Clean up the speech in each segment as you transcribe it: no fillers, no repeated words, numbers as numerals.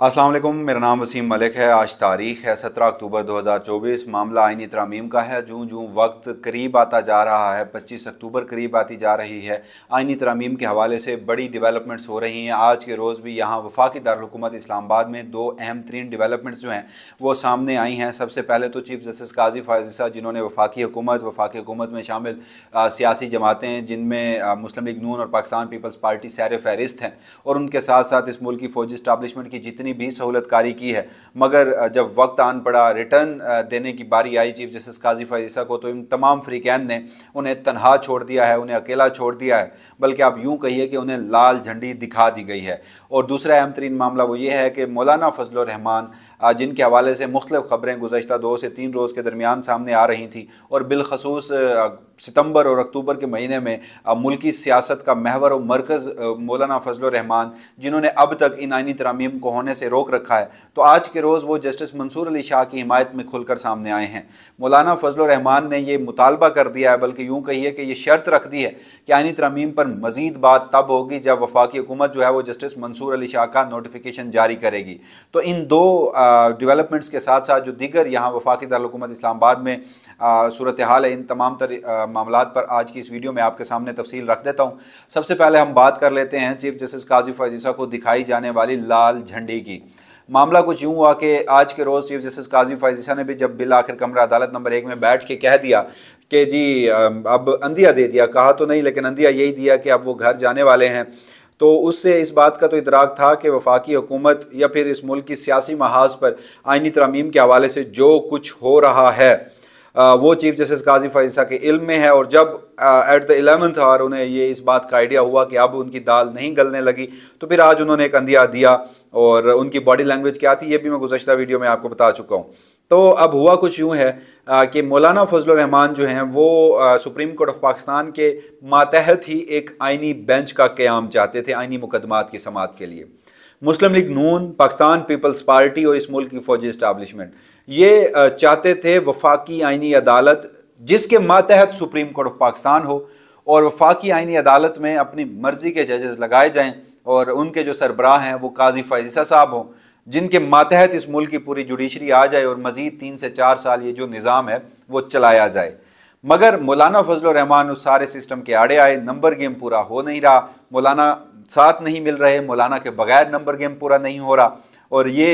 अस्सलाम वालेकुम, मेरा नाम वसीम मलिक है। आज तारीख़ है 17 अक्टूबर 2024। मामला आईनी तरमीम का है। जूँ जूँ वक्त करीब आता जा रहा है, 25 अक्टूबर करीब आती जा रही है, आईनी तरमीम के हवाले से बड़ी डेवलपमेंट्स हो रही हैं। आज के रोज़ भी यहाँ वफाकी दारुल-हुकूमत इस्लामाबाद में दो अहम तरीन डेवलपमेंट्स जो हैं वो सामने आई हैं। सबसे पहले तो चीफ जस्टिस काजी फ़ायज़ ईसा, जिन्होंने वफाकी हुकूमत में शामिल सियासी जमातें जिनमें मुस्लिम लीग नून और पाकिस्तान पीपल्स पार्टी सैर फहरिस्त हैं, और उनके साथ साथ इस मुल्क की फ़ौजी इस्टाब्लिशमेंट की जितनी भी सहूलतकारी की है, मगर जब वक्त आन पड़ा, रिटर्न देने की बारी आई चीफ जस्टिस काजी फ़ायज़ ईसा को, तो इन तमाम फ़रीक़ैन ने उन्हें तनहा छोड़ दिया है, उन्हें अकेला छोड़ दिया है, बल्कि आप यूँ कहिए कि उन्हें लाल झंडी दिखा दी गई है। और दूसरा अहम तरीन मामला वो ये है कि मौलाना फजलुर रहमान, जिनके हवाले से मुख्तलिफ़ ख़बरें गुज़श्ता 2 से 3 रोज़ के दरमियान सामने आ रही थी, और बिलखसूस सितंबर और अक्टूबर के महीने में मुल्की सियासत का महवर और मरकज़ मौलाना फजलुर रहमान, जिन्होंने अब तक इन आईनी तरामीम को होने से रोक रखा है, तो आज के रोज़ वो जस्टिस मंसूर अली शाह की हिमायत में खुलकर सामने आए हैं। मौलाना फजलुर रहमान ने ये मुतालबा कर दिया है, बल्कि यूँ कहिए कि ये शर्त रख दी है कि आईनी तरामीम पर मज़ीद बात तब होगी जब वफाकी हुकूमत जो है वो जस्टिस मंसूर अली शाह का नोटिफिकेशन जारी करेगी। तो इन दो डेवलपमेंट्स के साथ साथ जो दीगर यहाँ वफाकी दारुल-हुकूमत इस्लामाबाद में सूरत हाल है, इन तमाम मामलात पर आज की इस वीडियो में आपके सामने तफसील रख देता हूँ। सबसे पहले हम बात कर लेते हैं चीफ जस्टिस काजी फ़ायज़ ईसा को दिखाई जाने वाली लाल झंडी की। मामला कुछ यूँ हुआ कि आज के रोज़ चीफ जस्टिस काजी फ़ायज़ ईसा ने भी जब बिल आखिर कमरा अदालत नंबर 1 में बैठ के कह दिया कि जी अब अंदिया दे दिया, कहा तो नहीं लेकिन अंदिया यही दिया कि अब वो घर जाने वाले हैं, तो उससे इस बात का तो इदराक था कि वफाकी हुकूमत या फिर इस मुल्क की सियासी महाज पर आईनी तरमीम के हवाले से जो कुछ हो रहा है वो चीफ जस्टिस काजी फ़ायज़ ईसा के इल्म में है। और जब एट द 11th आवर उन्हें ये इस बात का आइडिया हुआ कि अब उनकी दाल नहीं गलने लगी, तो फिर आज उन्होंने एक अंदिया दिया, और उनकी बॉडी लैंग्वेज क्या थी ये भी मैं गुज़श्ता वीडियो में आपको बता चुका हूँ। तो अब हुआ कुछ यूँ है कि मौलाना फजलुर रहमान जो हैं वो सुप्रीम कोर्ट ऑफ पाकिस्तान के मातहत ही एक आइनी बेंच का क़याम चाहते थे आइनी मुकदमात की समाअत के लिए। मुस्लिम लीग नून, पाकिस्तान पीपल्स पार्टी और इस मुल्क की फ़ौजी इस्टाब्लिशमेंट ये चाहते थे वफाकी आइनी अदालत जिसके मातहत सुप्रीम कोर्ट ऑफ पाकिस्तान हो, और वफाकी आइनी अदालत में अपनी मर्जी के जजेस लगाए जाएं, और उनके जो सरबराह हैं वो काजी फ़ायज़ ईसा साहब हों, जिनके मातहत इस मुल्क की पूरी जुडिशरी आ जाए और मज़ीद 3 से 4 साल ये जो निज़ाम है वो चलाया जाए। मगर मौलाना फजलुर रहमान उस सारे सिस्टम के आड़े आए। नंबर गेम पूरा हो नहीं रहा, मौलाना साथ नहीं मिल रहे, मौलाना के बगैर नंबर गेम पूरा नहीं हो रहा, और ये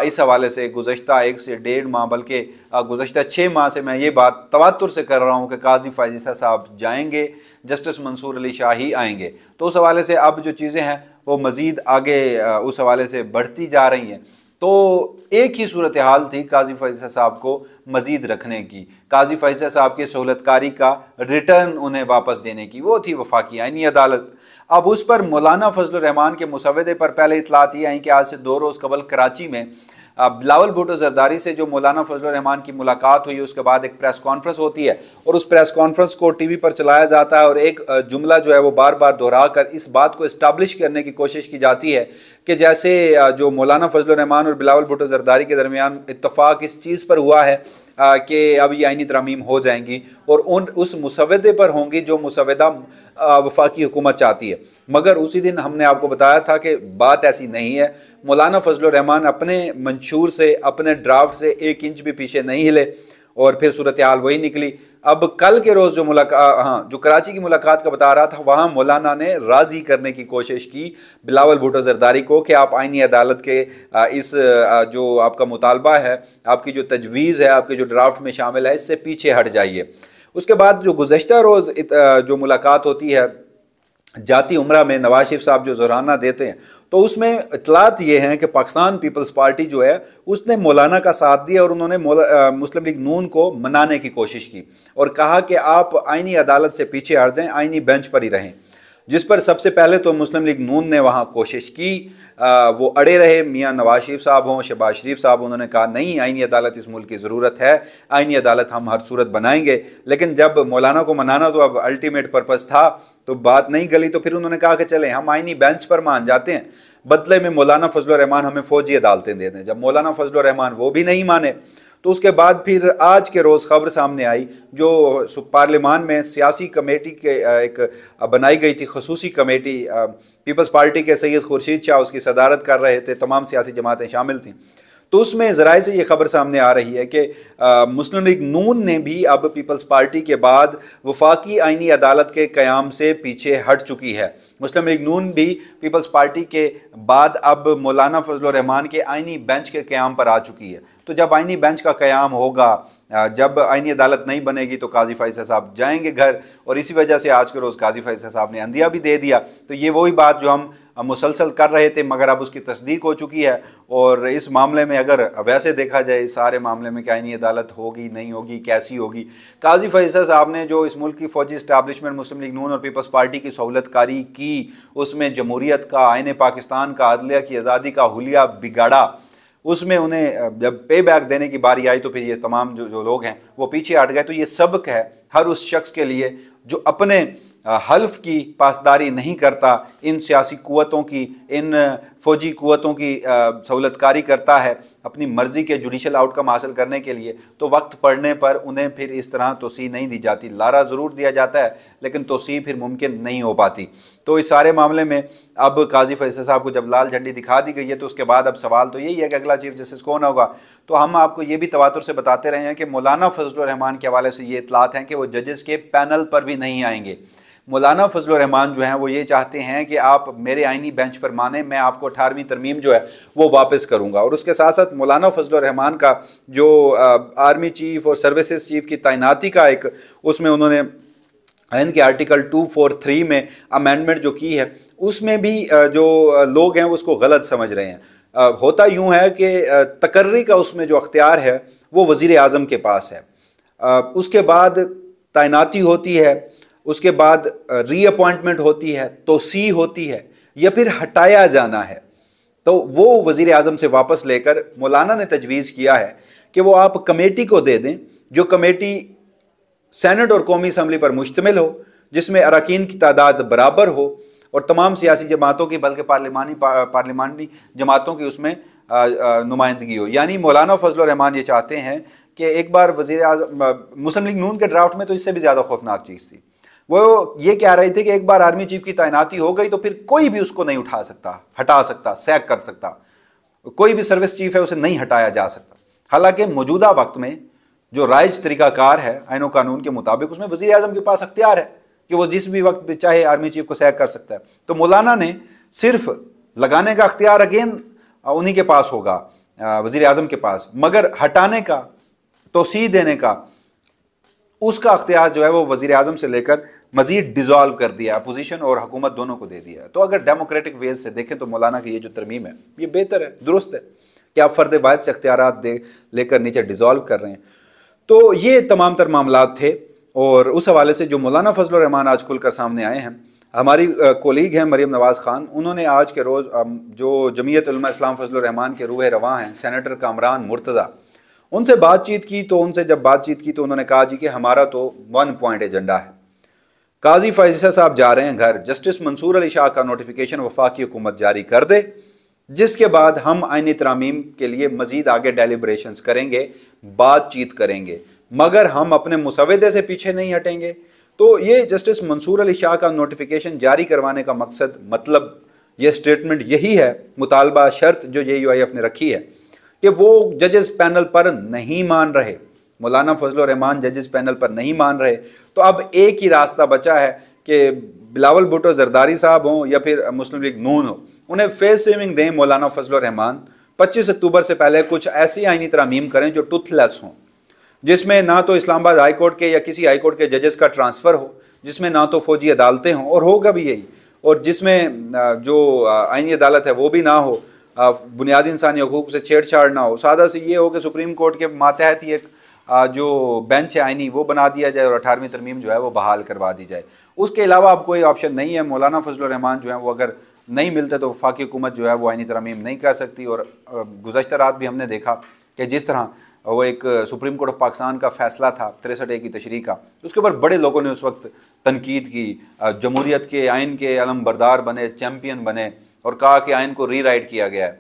इस हवाले से गुज़श्ता 1 से 1.5 माह बल्कि गुज़श्ता 6 माह से मैं ये बात तवातुर से कर रहा हूँ कि काजी फ़ायज़ ईसा साहब जाएंगे, जस्टिस मंसूर अली शाह ही आएंगे। तो उस हवाले से अब जो चीज़ें हैं वो मज़ीद आगे उस हवाले से बढ़ती जा रही हैं। तो एक ही सूरत हाल थी काजी फ़ायज़ ईसा साहब को मज़ीद रखने की, काजी फ़ायज़ ईसा साहब की सहूलतकारी का रिटर्न उन्हें वापस देने की, वो थी वफाकी आइनी अदालत। अब उस पर मौलाना फजलुर रहमान के मुसवदे पर पहले इतलात ये आई कि आज से 2 रोज़ कबल कराची में बिलावल भुट्टो ज़रदारी से जो मौलाना फजलुर रहमान की मुलाकात हुई, उसके बाद एक प्रेस कॉन्फ्रेंस होती है, और उस प्रेस कॉन्फ्रेंस को टीवी पर चलाया जाता है, और एक जुमला जो है वो बार बार दोहरा कर इस बात को इस्टाब्लिश करने की कोशिश की जाती है कि जैसे जो मौलाना फजलुर रहमान और बिलावल भुट्टो ज़रदारी के दरमियान इत्तफाक इस चीज़ पर हुआ है कि अब ये आइनी तरमीम हो जाएंगी और उस मुसवदे पर होंगी जो मुसवदा वफाकी हुकूमत चाहती है। मगर उसी दिन हमने आपको बताया था कि बात ऐसी नहीं है। मौलाना फजलुर रहमान अपने मंशूर से, अपने ड्राफ्ट से 1 इंच भी पीछे नहीं हिले, और फिर सूरत हाल वही निकली। अब कल के रोज़ जो जो कराची की मुलाकात का बता रहा था, वहाँ मौलाना ने राज़ी करने की कोशिश की बिलावल भुट्टो ज़रदारी को कि आप आइनी अदालत के इस जो आपका मुतालबा है, आपकी जो तजवीज़ है, आपके जो ड्राफ्ट में शामिल है, इससे पीछे हट जाइए। उसके बाद जो गुज़श्ता रोज़ जो मुलाकात होती है जाती उम्रा में, नवाज शरीफ साहब जो ज़ोराना देते हैं, तो उसमें इतलात ये हैं कि पाकिस्तान पीपल्स पार्टी जो है उसने मौलाना का साथ दिया, और उन्होंने मुस्लिम लीग नून को मनाने की कोशिश की और कहा कि आप आइनी अदालत से पीछे हट जाएं, आइनी बेंच पर ही रहें। जिस पर सबसे पहले तो मुस्लिम लीग नून ने वहाँ कोशिश की, वो अड़े रहे, मियाँ नवाज शरीफ साहब हों, शहबाज शरीफ साहब, उन्होंने कहा नहीं, आइनी अदालत इस मुल्क की ज़रूरत है, आइनी अदालत हम हर सूरत बनाएंगे। लेकिन जब मौलाना को मनाना तो अब अल्टीमेट पर्पज़ था, तो बात नहीं गली, तो फिर उन्होंने कहा कि चलें हम आइनी बेंच पर मान जाते हैं, बदले में मौलाना फजलुर रहमान हमें फ़ौजी अदालतें दे दें। जब मौलाना फजलुर रहमान वो भी नहीं माने, तो उसके बाद फिर आज के रोज़ खबर सामने आई जो पार्लियामान में सियासी कमेटी के एक बनाई गई थी, खसूसी कमेटी, पीपल्स पार्टी के सैयद खुर्शीद शाह उसकी सदारत कर रहे थे, तमाम सियासी जमातें शामिल थीं। तो उसमें ज़राए से ये खबर सामने आ रही है कि मुस्लिम लीग नून ने भी अब पीपल्स पार्टी के बाद वफाकी आइनी अदालत के क़याम से पीछे हट चुकी है। मुस्लिम लीग नून भी पीपल्स पार्टी के बाद अब मौलाना फजल रहमान के आइनी बेंच के क़याम पर आ चुकी है। तो जब आइनी बेंच का क़याम होगा, जब आइनी अदालत नहीं बनेगी तो काजी फैसल साहब जाएंगे घर, और इसी वजह से आज के रोज़ काजी फैसल साहब ने अंदिया भी दे दिया। तो ये वही बात जो हम मुसलसल कर रहे थे, मगर अब उसकी तस्दीक हो चुकी है। और इस मामले में अगर वैसे देखा जाए, सारे मामले में क्या आइनी अदालत होगी नहीं होगी, कैसी होगी, काजी फैसल साहब ने जो इस मुल्क की फ़ौजी इस्टेब्लिशमेंट मुस्लिम लीग नून और पीपल्स पार्टी की सहूलतकारी की, उसमें जमहूरियत का, आईन पाकिस्तान का, अदलिया की आज़ादी का हुलिया बिगाड़ा, उसमें उन्हें जब पे बैक देने की बारी आई तो फिर ये तमाम जो लोग हैं वो पीछे हट गए। तो ये सबक है हर उस शख्स के लिए जो अपने हल्फ की पासदारी नहीं करता, इन सियासी कुव्वतों की, इन फ़ौजी कुव्वतों की सहूलतकारी करता है अपनी मर्ज़ी के जुडिशल आउटकम हासिल करने के लिए, तो वक्त पड़ने पर उन्हें फिर इस तरह तोसी नहीं दी जाती। लारा ज़रूर दिया जाता है लेकिन तोसी फिर मुमकिन नहीं हो पाती। तो इस सारे मामले में अब काजी फैसल साहब को जब लाल झंडी दिखा दी गई है तो उसके बाद अब सवाल तो यही है कि अगला चीफ जस्टिस कौन होगा। तो हम आपको ये भी तवातुर से बताते रहे हैं कि मौलाना फजल रहमान के हवाले से ये इतलात हैं कि वो जजेस के पैनल पर भी नहीं आएंगे। मौलाना फजल रहमान जो हैं वो ये चाहते हैं कि आप मेरे आइनी बेंच पर माने, मैं आपको 18वीं तरमीम जो है वो वापस करूंगा। और उसके साथ साथ मौलाना फजल रहमान का जो आर्मी चीफ और सर्विसेज चीफ की तैनाती का एक, उसमें उन्होंने आइन के आर्टिकल 243 में अमेंडमेंट जो की है, उसमें भी जो लोग हैं वो उसको गलत समझ रहे हैं। होता यूँ है कि तकर्री का उसमें जो अख्तियार है वो वज़ीर आज़म के पास है, उसके बाद तैनाती होती है, उसके बाद रीअपॉइंटमेंट होती है, तोसी होती है, या फिर हटाया जाना है। तो वो वज़ीर आज़म से वापस लेकर मौलाना ने तजवीज़ किया है कि वो आप कमेटी को दे दें, जो कमेटी सेनेट और कौमी असम्बली पर मुश्तमिल हो, जिसमें अरकान की तादाद बराबर हो और तमाम सियासी जमातों की, बल्कि पार्लिमानी जमातों की उसमें नुमाइंदगी हो। यानी मौलाना फजल रहमान ये चाहते हैं कि एक बार वज़ीर आज़म, मुस्लिम लीग नून के ड्राफ्ट में तो इससे भी ज़्यादा खौफनाक चीज़ थी, वो ये कह रहे थे कि एक बार आर्मी चीफ की तैनाती हो गई तो फिर कोई भी उसको नहीं उठा सकता, हटा सकता, सैक कर सकता, कोई भी सर्विस चीफ है उसे नहीं हटाया जा सकता। हालांकि मौजूदा वक्त में जो राइज तरीकाकार है आईनो कानून के मुताबिक, उसमें वज़ीर आज़म के पास अख्तियार है कि वो जिस भी वक्त चाहे आर्मी चीफ को सैक कर सकता है। तो मौलाना ने सिर्फ लगाने का अख्तियार अगेन उन्हीं के पास होगा, वज़ीर आज़म के पास, मगर हटाने का, तोसी देने का, उसका अख्तियार जो है वो वज़ीर आज़म से लेकर मज़ीद डिज़ोल्व कर दिया, अपोजिशन और हुकूमत दोनों को दे दिया है। तो अगर डेमोक्रेटिक वेज से देखें तो मौलाना की ये जो तरमीम है ये बेहतर है, दुरुस्त है कि आप फ़र्द वाहिद से अख्तियारात दे लेकर नीचे डिज़ोल्व कर रहे हैं। तो ये तमाम तर मामलात थे, और उस हवाले से जो मौलाना फजल रहमान आज खुलकर सामने आए हैं, हमारी कोलीग हैं मरीम नवाज़ ख़ान, उन्होंने आज के रोज़ जो जमीयत उलमा इस्लाम फजल रहमान के रूह रवां हैं सेनेटर कामरान मुर्तज़ा, उनसे बातचीत की। तो उनसे जब बातचीत की तो उन्होंने कहा जी कि हमारा तो 1 पॉइंट एजेंडा है, काजी फैसल साहब जा रहे हैं घर, जस्टिस मंसूर अली शाह का नोटिफिकेशन वफाकी हुकूमत जारी कर दे, जिसके बाद हम आईनी तरामीम के लिए मजीद आगे डेलिब्रेशंस करेंगे, बातचीत करेंगे, मगर हम अपने मुसवदे से पीछे नहीं हटेंगे। तो ये जस्टिस मंसूर अली शाह का नोटिफिकेशन जारी करवाने का मकसद, मतलब ये स्टेटमेंट यही है, मुतालबा शर्त जो JUIF ने रखी है कि वो जजेस पैनल पर नहीं मान रहे, मौलाना फजल रहमान जजेस पैनल पर नहीं मान रहे। तो अब एक ही रास्ता बचा है कि बिलावल भुट्टो जरदारी साहब हों या फिर मुस्लिम लीग नून हो, उन्हें फेस सेविंग दें मौलाना फजल रहमान, 25 अक्टूबर से पहले कुछ ऐसी आईनी तरामीम करें जो टूथलेस हों, जिसमें ना तो इस्लामाबाद हाई कोर्ट के या किसी हाई कोर्ट के जजेस का ट्रांसफ़र हो, जिसमें ना तो फौजी अदालतें हों, और होगा भी यही, और जिसमें जो आईनी अदालत है वो भी ना हो, बुनियादी इंसानी हकूक़ से छेड़छाड़ ना हो। सादा से ये हो कि सुप्रीम कोर्ट के मातहत ही एक जो बेंच है आईनी वो बना दिया जाए और 18वीं तरमीम जो है वो बहाल करवा दी जाए। उसके अलावा अब कोई ऑप्शन नहीं है। मौलाना फजल रहमान जो है वो अगर नहीं मिलते तो वफाकी हुकूमत जो है वो आईनी तरमीम नहीं कर सकती। और गुज़श्ता रात भी हमने देखा कि जिस तरह वो एक सुप्रीम कोर्ट ऑफ पाकिस्तान का फ़ैसला था 63A की तशरीह का, उसके ऊपर बड़े लोगों ने उस वक्त तनकीद की, जमहूरियत के आइन के अलम बरदार बने, चैम्पियन बने और कहा कि आइन को रीराइट किया गया है।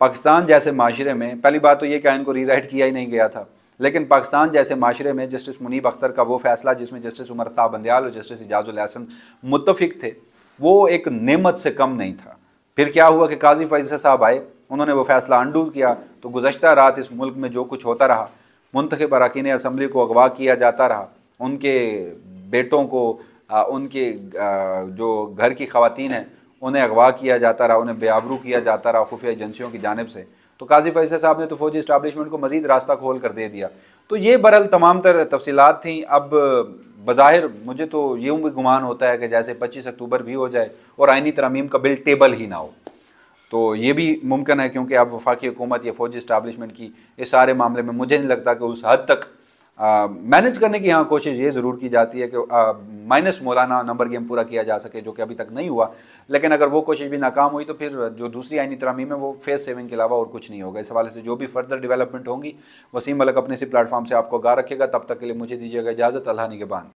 पाकिस्तान जैसे माशरे में पहली बात तो ये कि आइन को रीराइट किया ही नहीं गया था, लेकिन पाकिस्तान जैसे माशरे में जस्टिस मुनीब अख्तर का वो फैसला जिसमें जस्टिस उमर अताब बंदयाल और जस्टिस इजाजुल हसन मुत्तफिक थे, वो एक नेमत से कम नहीं था। फिर क्या हुआ कि काजी फैज़ल साहब आए, उन्होंने वो फैसला अंडू किया, तो गुज़श्ता रात इस मुल्क में जो कुछ होता रहा, मुंतखब अरकान असम्बली को अगवा किया जाता रहा, उनके बेटों को उनके जो घर की ख़वातीन हैं उन्हें अगवा किया जाता रहा, उन्हें बेआबरू किया जाता रहा खुफिया एजेंसियों की जानिब से, तो काजी फैज़ल साहब ने तो फौजी इस्टाब्लिशमेंट को मज़ीद रास्ता खोल कर दे दिया। तो ये बहरहाल तमाम तर तफसीलात थी। अब बज़ाहिर मुझे तो यूँ भी गुमान होता है कि जैसे 25 अक्टूबर भी हो जाए और आइनी तरमीम का बिल टेबल ही ना हो, तो ये भी मुमकिन है, क्योंकि अब वफाकी हुकूमत या फौजी इस्टाब्लिशमेंट की इस सारे मामले में मुझे नहीं लगता कि उस हद तक मैनेज करने की यहाँ कोशिश ये ज़रूर की जाती है कि माइनस मौलाना नंबर गेम पूरा किया जा सके, जो कि अभी तक नहीं हुआ। लेकिन अगर वो कोशिश भी नाकाम हुई तो फिर जो दूसरी आइनी तरमीम है वो फेस सेविंग के अलावा और कुछ नहीं होगा। इस हवाले से जो भी फर्दर डेवलपमेंट होंगी, वसीम मलिक अपने इसी प्लेटफॉर्म से आपको आगाह रखेगा। तब तक के लिए मुझे दीजिएगा इजाज़त। अल्लाह निगहबान।